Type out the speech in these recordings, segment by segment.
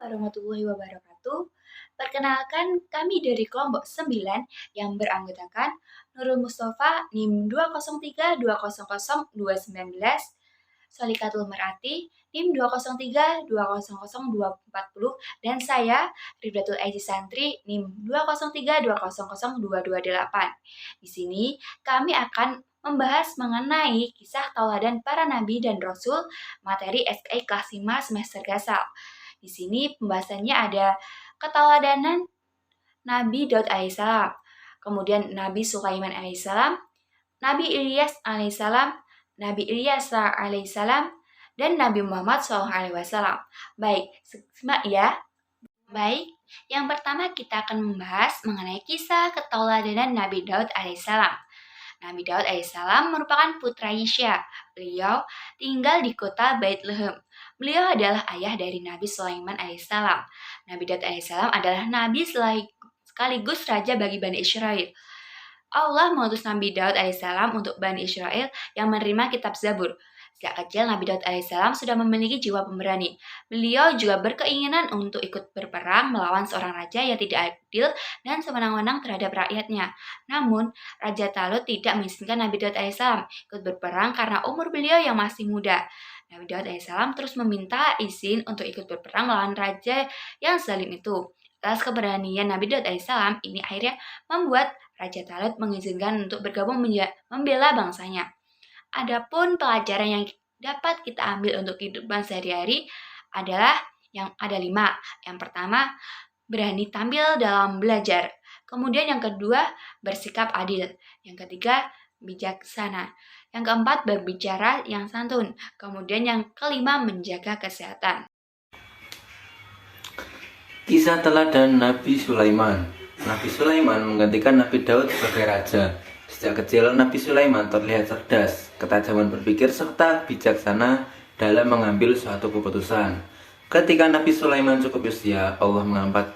warahmatullahi wabarakatuh. Perkenalkan, kami dari kelompok 9 yang beranggotakan Nurul Mustafa NIM 203200219, Solikatul Merati NIM 203200240, dan saya Ribdatul Aziz Santri NIM 203200228. Di sini kami akan membahas mengenai kisah tauladan para nabi dan rasul, materi SKI kelas 5 semester Gasal. Di sini pembahasannya ada keteladanan Nabi Daud alaihissalam, kemudian Nabi Sulaiman alaihissalam, Nabi Ilyas alaihissalam, Nabi Ilyasa alaihissalam, dan Nabi Muhammad SAW. Baik, simak ya. Baik, yang pertama kita akan membahas mengenai kisah keteladanan Nabi Daud alaihissalam. Nabi Daud alaihissalam merupakan putra Yisya. Beliau tinggal di kota Baitlem. Beliau adalah ayah dari Nabi Sulaiman alaihissalam. Nabi Daud alaihissalam adalah nabi sekaligus raja bagi Bani Israel. Allah mengutus Nabi Daud alaihissalam untuk Bani Israel yang menerima kitab Zabur. Sejak kecil Nabi Daud alaihissalam sudah memiliki jiwa pemberani. Beliau juga berkeinginan untuk ikut berperang melawan seorang raja yang tidak adil dan sewenang-wenang terhadap rakyatnya. Namun, Raja Talut tidak mengizinkan Nabi Daud alaihissalam ikut berperang karena umur beliau yang masih muda. Nabi Daud alaihissalam terus meminta izin untuk ikut berperang melawan raja yang zalim itu. Atas keberanian Nabi Daud alaihissalam ini akhirnya membuat Raja Talut mengizinkan untuk bergabung membela bangsanya. Adapun pelajaran yang dapat kita ambil untuk kehidupan sehari-hari adalah yang ada 5. Yang pertama, berani tampil dalam belajar. Kemudian yang kedua, bersikap adil. Yang ketiga, bijaksana. Yang keempat, berbicara yang santun. Kemudian yang kelima, menjaga kesehatan. Kisah teladan Nabi Sulaiman. Nabi Sulaiman menggantikan Nabi Daud sebagai raja. Sejak kecil, Nabi Sulaiman terlihat cerdas, ketajaman berpikir, serta bijaksana dalam mengambil suatu keputusan. Ketika Nabi Sulaiman cukup usia, Allah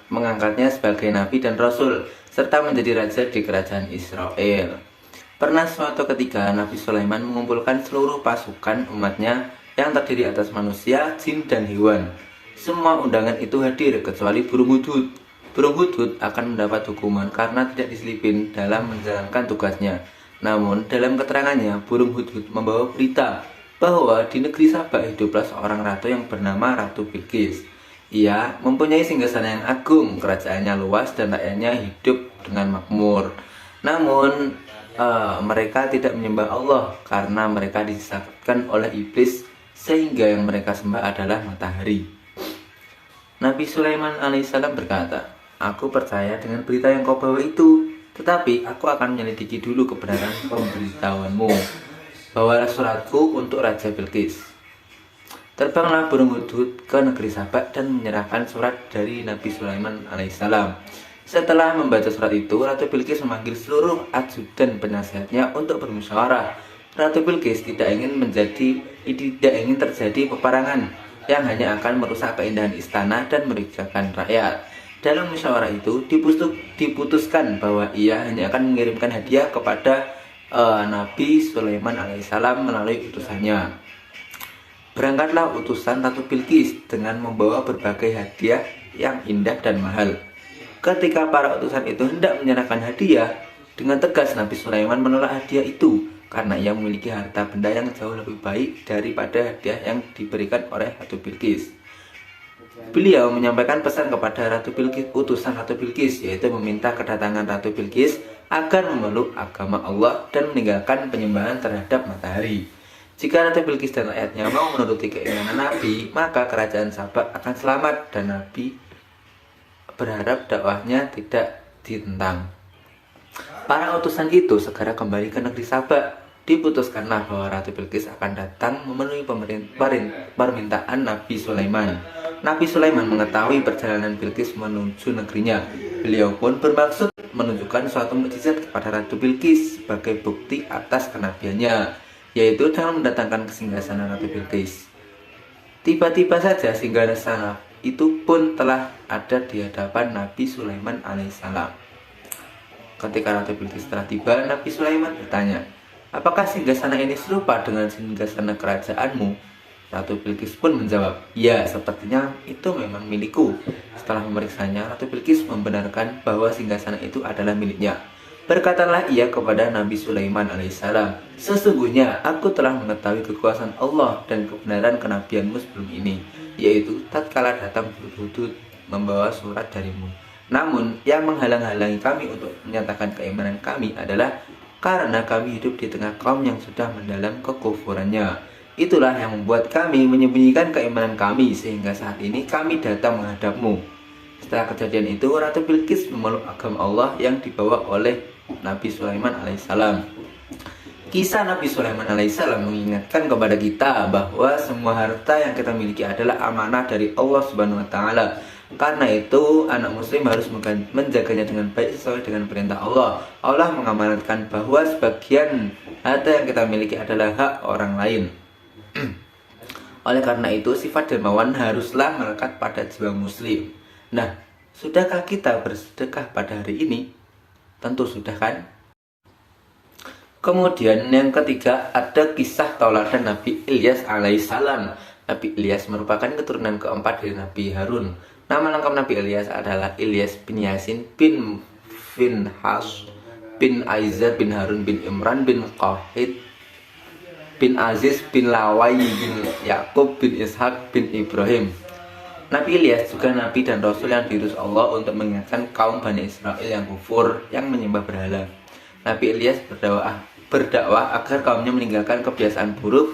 mengangkatnya sebagai Nabi dan Rasul, serta menjadi raja di kerajaan Israel. Pernah suatu ketika, Nabi Sulaiman mengumpulkan seluruh pasukan umatnya yang terdiri atas manusia, jin, dan hewan. Semua undangan itu hadir, kecuali burung hudhud. Burung hudhud akan mendapat hukuman karena tidak diselipin dalam menjalankan tugasnya. Namun, dalam keterangannya, burung hudhud membawa berita bahwa di negeri Sabak hiduplah seorang ratu yang bernama Ratu Bilqis. Ia mempunyai singgasana yang agung, kerajaannya luas dan rakyatnya hidup dengan makmur. Namun, mereka tidak menyembah Allah karena mereka disesatkan oleh iblis, sehingga yang mereka sembah adalah matahari. Nabi Sulaiman alaihissalam berkata, "Aku percaya dengan berita yang kau bawa itu, tetapi aku akan menyelidiki dulu kebenaran pemberitahuanmu. Bawalah suratku untuk Raja Bilqis." Terbanglah burung hudhud ke negeri Sabak dan menyerahkan surat dari Nabi Sulaiman alaihissalam. Setelah membaca surat itu, Ratu Bilqis memanggil seluruh ajudan penasihatnya untuk bermusyawarah. Ratu Bilqis tidak ingin terjadi peperangan yang hanya akan merusak keindahan istana dan merugikan rakyat. Dalam musyawarah itu diputuskan bahwa ia hanya akan mengirimkan hadiah kepada Nabi Sulaiman alaihissalam melalui utusannya. Berangkatlah utusan Ratu Bilqis dengan membawa berbagai hadiah yang indah dan mahal. Ketika para utusan itu hendak menyerahkan hadiah, dengan tegas Nabi Sulaiman menolak hadiah itu karena ia memiliki harta benda yang jauh lebih baik daripada hadiah yang diberikan oleh Ratu Bilqis. Beliau menyampaikan pesan kepada Ratu Bilqis, utusan Ratu Bilqis, yaitu meminta kedatangan Ratu Bilqis agar memeluk agama Allah dan meninggalkan penyembahan terhadap matahari. Jika Ratu Bilqis dan rakyatnya mau menuruti keinginan Nabi, maka kerajaan Sabak akan selamat dan Nabi berharap dakwahnya tidak ditentang. Para utusan itu segera kembali ke negeri Sabak. Diputuskanlah bahwa Ratu Bilqis akan datang memenuhi permintaan Nabi Sulaiman. Nabi Sulaiman mengetahui perjalanan Bilqis menuju negerinya. Beliau pun bermaksud menunjukkan suatu mukjizat kepada Ratu Bilqis sebagai bukti atas kenabiannya, yaitu dengan mendatangkan kesinggasanan Ratu Bilqis. Tiba-tiba saja singgasana itu pun telah ada di hadapan Nabi Sulaiman alaihissalam. Ketika Ratu Bilqis telah tiba, Nabi Sulaiman bertanya, "Apakah singgasana ini serupa dengan singgasana kerajaanmu?" Ratu Bilqis pun menjawab, "Ya, sepertinya itu memang milikku." Setelah memeriksanya, Ratu Bilqis membenarkan bahwa singgasana itu adalah miliknya. Berkatalah ia kepada Nabi Sulaiman alaihissalam, "Sesungguhnya aku telah mengetahui kekuasaan Allah dan kebenaran kenabianmu sebelum ini, yaitu tatkala datang Hudhud membawa surat darimu. Namun, yang menghalang-halangi kami untuk menyatakan keimanan kami adalah karena kami hidup di tengah kaum yang sudah mendalam kekufurannya. Itulah yang membuat kami menyembunyikan keimanan kami sehingga saat ini kami datang menghadapmu." Setelah kejadian itu, Ratu Bilqis memeluk agama Allah yang dibawa oleh Nabi Sulaiman alaihissalam. Kisah Nabi Sulaiman alaihissalam mengingatkan kepada kita bahwa semua harta yang kita miliki adalah amanah dari Allah Subhanahu wa taala. Karena itu, anak muslim harus menjaganya dengan baik sesuai dengan perintah Allah. Allah mengamanatkan bahwa sebagian harta yang kita miliki adalah hak orang lain. Oleh karena itu, sifat dermawan haruslah melekat pada jiwa muslim. Nah, sudahkah kita bersedekah pada hari ini? Tentu sudah, kan? Kemudian yang ketiga, ada kisah tauladan Nabi Ilyas alaihissalam. Nabi Ilyas merupakan keturunan keempat dari Nabi Harun. Nama lengkap Nabi Ilyas adalah Ilyas bin Yasin bin Finhas bin Aizar bin Harun bin Imran bin Qahid bin Aziz bin Lawai bin Yakub bin Ishak bin Ibrahim. Nabi Ilyas juga nabi dan rasul yang diutus Allah untuk mengingatkan kaum Bani Israel yang kufur, yang menyembah berhala. Nabi Ilyas berdakwah agar kaumnya meninggalkan kebiasaan buruk,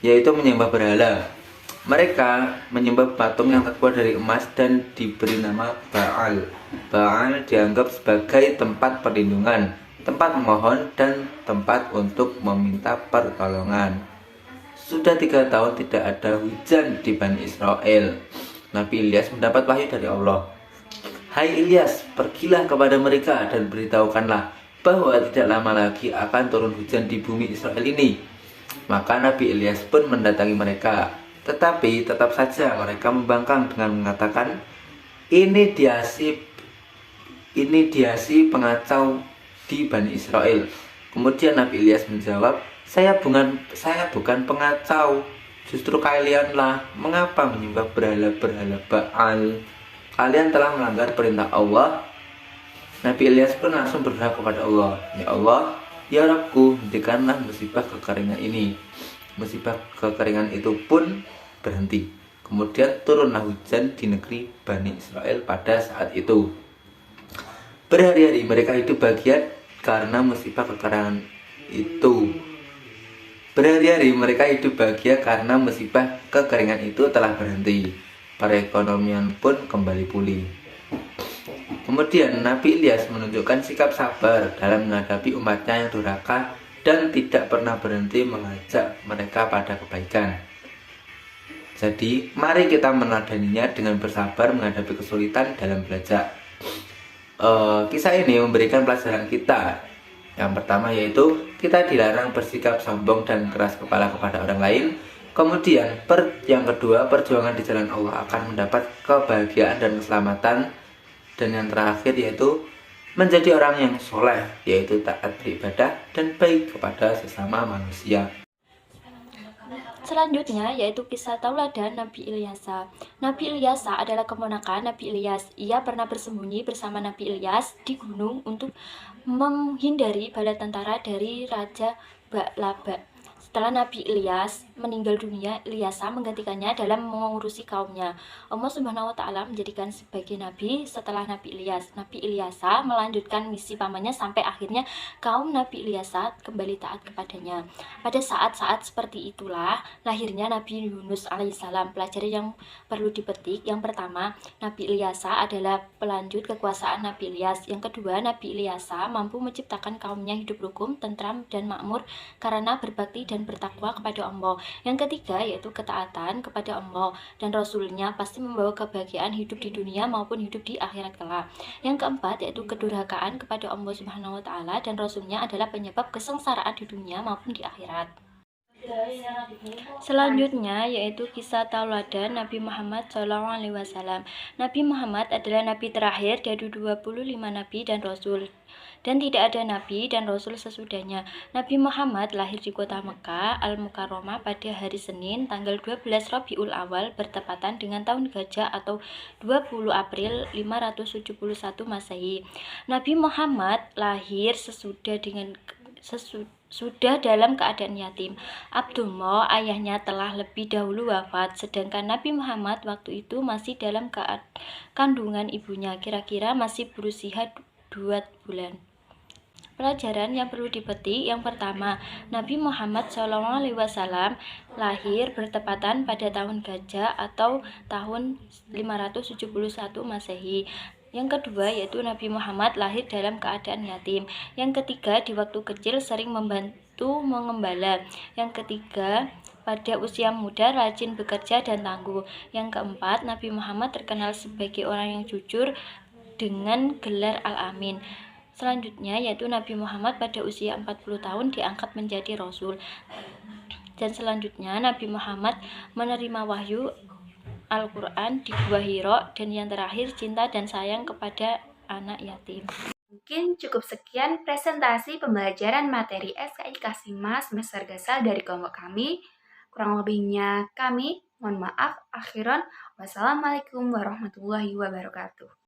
yaitu menyembah berhala. Mereka menyembah patung yang terbuat dari emas dan diberi nama Baal. Baal dianggap sebagai tempat perlindungan, tempat memohon, dan tempat untuk meminta pertolongan. Sudah 3 tahun tidak ada hujan di Bani Israel. Nabi Ilyas mendapat wahyu dari Allah. "Hai Ilyas, pergilah kepada mereka dan beritahukanlah bahwa tidak lama lagi akan turun hujan di bumi Israel ini." Maka Nabi Ilyas pun mendatangi mereka. Tetapi tetap saja mereka membangkang dengan mengatakan, ini diasi pengacau di Bani Israel. Kemudian Nabi Ilyas menjawab, saya bukan pengacau, justru kalianlah. Mengapa menyembah berhala-berhala Baal? Kalian telah melanggar perintah Allah. Nabi Ilyas pun langsung berdoa kepada Allah, "Ya Allah, ya Rabbku, hentikanlah musibah kekeringan ini." Musibah kekeringan itu pun berhenti. Kemudian turunlah hujan di negeri Bani Israel pada saat itu. Berhari-hari mereka hidup bahagia karena musibah kekeringan itu. Berhari-hari mereka hidup bahagia karena musibah kekeringan itu telah berhenti. Perekonomian pun kembali pulih. Kemudian Nabi Ilyas menunjukkan sikap sabar dalam menghadapi umatnya yang durhaka dan tidak pernah berhenti mengajak mereka pada kebaikan. Jadi, mari kita meneladaninya dengan bersabar menghadapi kesulitan dalam belajar. Kisah ini memberikan pelajaran kita. Yang pertama yaitu kita dilarang bersikap sombong dan keras kepala kepada orang lain. Kemudian yang kedua, perjuangan di jalan Allah akan mendapat kebahagiaan dan keselamatan. Dan yang terakhir yaitu menjadi orang yang soleh, yaitu taat beribadah dan baik kepada sesama manusia. Selanjutnya yaitu kisah tauladan Nabi Ilyasa. Nabi Ilyasa adalah keponakan Nabi Ilyas. Ia pernah bersembunyi bersama Nabi Ilyas di gunung untuk menghindari bala tentara dari Raja Ba'laba. Setelah Nabi Ilyas meninggal dunia, Ilyasa menggantikannya dalam mengurusi kaumnya. Allah Subhanahu wa taala menjadikan sebagai nabi setelah Nabi Ilyas. Nabi Ilyasa melanjutkan misi pamannya sampai akhirnya kaum Nabi Ilyasa kembali taat kepadanya. Pada saat-saat seperti itulah lahirnya Nabi Yunus alaihissalam. Pelajari yang perlu dipetik. Yang pertama, Nabi Ilyasa adalah pelanjut kekuasaan Nabi Ilyas. Yang kedua, Nabi Ilyasa mampu menciptakan kaumnya hidup rukun, tentram, dan makmur karena berbakti dan bertakwa kepada Allah. Yang ketiga yaitu ketaatan kepada Allah dan Rasulnya pasti membawa kebahagiaan hidup di dunia maupun hidup di akhirat kelak. Yang keempat yaitu kedurhakaan kepada Allah Subhanahu wa taala dan Rasulnya adalah penyebab kesengsaraan di dunia maupun di akhirat. Selanjutnya yaitu kisah tauladan Nabi Muhammad SAW. Nabi Muhammad adalah nabi terakhir dari 25 nabi dan rasul, dan tidak ada nabi dan rasul sesudahnya. Nabi Muhammad lahir di kota Mekah Al-Mukarramah pada hari Senin tanggal 12 Rabiul Awal bertepatan dengan tahun gajah atau 20 April 571 Masehi. Nabi Muhammad lahir sudah dalam keadaan yatim. Abdullah ayahnya telah lebih dahulu wafat, sedangkan Nabi Muhammad waktu itu masih dalam kandungan ibunya, kira-kira masih berusia 2 bulan. Pelajaran yang perlu dipetik, yang pertama, Nabi Muhammad SAW lahir bertepatan pada tahun gajah atau tahun 571 Masehi. Yang kedua yaitu Nabi Muhammad lahir dalam keadaan yatim. Yang ketiga, di waktu kecil sering membantu mengembala. Yang ketiga, pada usia muda rajin bekerja dan tangguh. Yang keempat, Nabi Muhammad terkenal sebagai orang yang jujur dengan gelar Al-Amin. Selanjutnya yaitu Nabi Muhammad pada usia 40 tahun diangkat menjadi Rasul. Dan selanjutnya Nabi Muhammad menerima wahyu Al-Quran di Gua Hiro, dan yang terakhir cinta dan sayang kepada anak yatim. Mungkin cukup sekian presentasi pembelajaran materi SKI Kasima semester Gasal dari kelompok kami. Kurang lebihnya kami mohon maaf. Akhiran, wassalamualaikum warahmatullahi wabarakatuh.